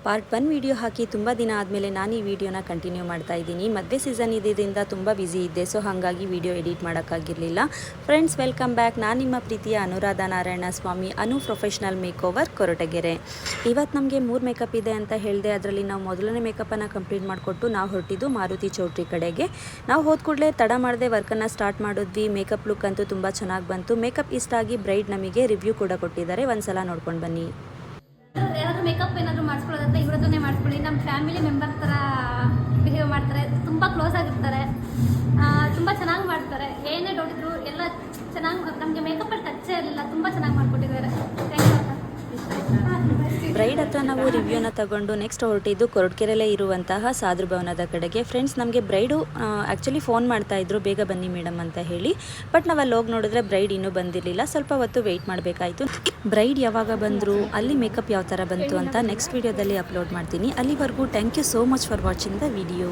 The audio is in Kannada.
ಪಾರ್ಟ್ 1 ವಿಡಿಯೋ ಹಾಕಿ ತುಂಬ ದಿನ ಆದಮೇಲೆ ನಾನು ಈ ವಿಡಿಯೋನ ಕಂಟಿನ್ಯೂ ಮಾಡ್ತಾ ಇದ್ದೀನಿ. ಮದುವೆ ಸೀಸನ್ ಇದ್ದಿದ್ದರಿಂದ ತುಂಬ ಬ್ಯುಸಿ ಇದ್ದೆ, ಸೊ ಹಾಗಾಗಿ ವಿಡಿಯೋ ಎಡಿಟ್ ಮಾಡೋಕ್ಕಾಗಿರಲಿಲ್ಲ. Friends, welcome back. ನಾನು ನಿಮ್ಮ ಪ್ರೀತಿಯ Anuradha Narayana Swamy, professional makeover, Koratagere. ಇವತ್ತು ನಮಗೆ 3 ಮೇಕಪ್ ಇದೆ ಅಂತ ಹೇಳಿದೆ. ಅದರಲ್ಲಿ ನಾವು ಮೊದಲನೇ ಮೇಕಪ್ಪನ್ನು ಕಂಪ್ಲೀಟ್ ಮಾಡಿಕೊಟ್ಟು ನಾವು ಹೊರಟಿದ್ದು ಮಾರುತಿ ಚೌಟ್ರಿ ಕಡೆಗೆ. ನಾವು ಹೋದ ಕೂಡಲೇ ತಡ ಮಾಡದೆ ವರ್ಕನ್ನು ಸ್ಟಾರ್ಟ್ ಮಾಡಿದ್ವಿ. ಮೇಕಪ್ ಲುಕ್ ಅಂತೂ ತುಂಬ ಚೆನ್ನಾಗಿ ಬಂತು. ಮೇಕಪ್ ಇಷ್ಟ ಆಗಿ ಬ್ರೈಡ್ ನಮಗೆ ರಿವ್ಯೂ ಕೂಡ ಕೊಟ್ಟಿದ್ದಾರೆ. ಒಂದ್ಸಲ ನೋಡ್ಕೊಂಡು ಬನ್ನಿ. ಯಾರಾದರೂ ಮೇಕಪ್ ಏನಾದರೂ ಮಾಡಿಸ್ಕೊಳ್ಳೋದಂತ ಇವ್ರ ಹತ್ರನೇ ಮಾಡಿಸ್ಕೊಳ್ಳಿ. ನಮ್ಮ ಫ್ಯಾಮಿಲಿ ಮೆಂಬರ್ ಥರ ಬಿಹೇವ್ ಮಾಡ್ತಾರೆ, ತುಂಬ ಕ್ಲೋಸ್ ಆಗಿರ್ತಾರೆ, ತುಂಬ ಚೆನ್ನಾಗಿ ಮಾಡ್ತಾರೆ. ಏನೇ ನೋಡಿದ್ರು ಎಲ್ಲ ಚೆನ್ನಾಗಿ, ನಮಗೆ ಮೇಕಪ್ಪಲ್ಲಿ ಟಚ್ಚೇ ಇರಲಿಲ್ಲ, ತುಂಬ ಚೆನ್ನಾಗಿ ಮಾಡಿಕೊಟ್ಟಿದ್ದಾರೆ. ಬ್ರೈಡ್ ಹತ್ರ ನಾವು ರಿವ್ಯೂನ ತಗೊಂಡು ನೆಕ್ಸ್ಟ್ ಹೊರಟಿದ್ದು ಕೊರಟಗೆರೆಯಲ್ಲೇ ಇರುವಂತಹ ಸಾದ್ರ ಭವನದ ಕಡೆಗೆ. ಫ್ರೆಂಡ್ಸ್, ನಮಗೆ ಬ್ರೈಡು ಆ್ಯಕ್ಚುಲಿ ಫೋನ್ ಮಾಡ್ತಾಯಿದ್ರು, ಬೇಗ ಬನ್ನಿ ಮೇಡಮ್ ಅಂತ ಹೇಳಿ. ಬಟ್ ನಾವು ಅಲ್ಲಿ ಹೋಗಿ ನೋಡಿದ್ರೆ ಬ್ರೈಡ್ ಇನ್ನೂ ಬಂದಿರಲಿಲ್ಲ. ಸ್ವಲ್ಪ ಹೊತ್ತು ವೆಯ್ಟ್ ಮಾಡಬೇಕಾಯಿತು. ಬ್ರೈಡ್ ಯಾವಾಗ ಬಂದರು, ಅಲ್ಲಿ ಮೇಕಪ್ ಯಾವ ಥರ ಬಂತು ಅಂತ ನೆಕ್ಸ್ಟ್ ವಿಡಿಯೋದಲ್ಲಿ ಅಪ್ಲೋಡ್ ಮಾಡ್ತೀನಿ. ಅಲ್ಲಿವರೆಗೂ thank you so much for watching the video.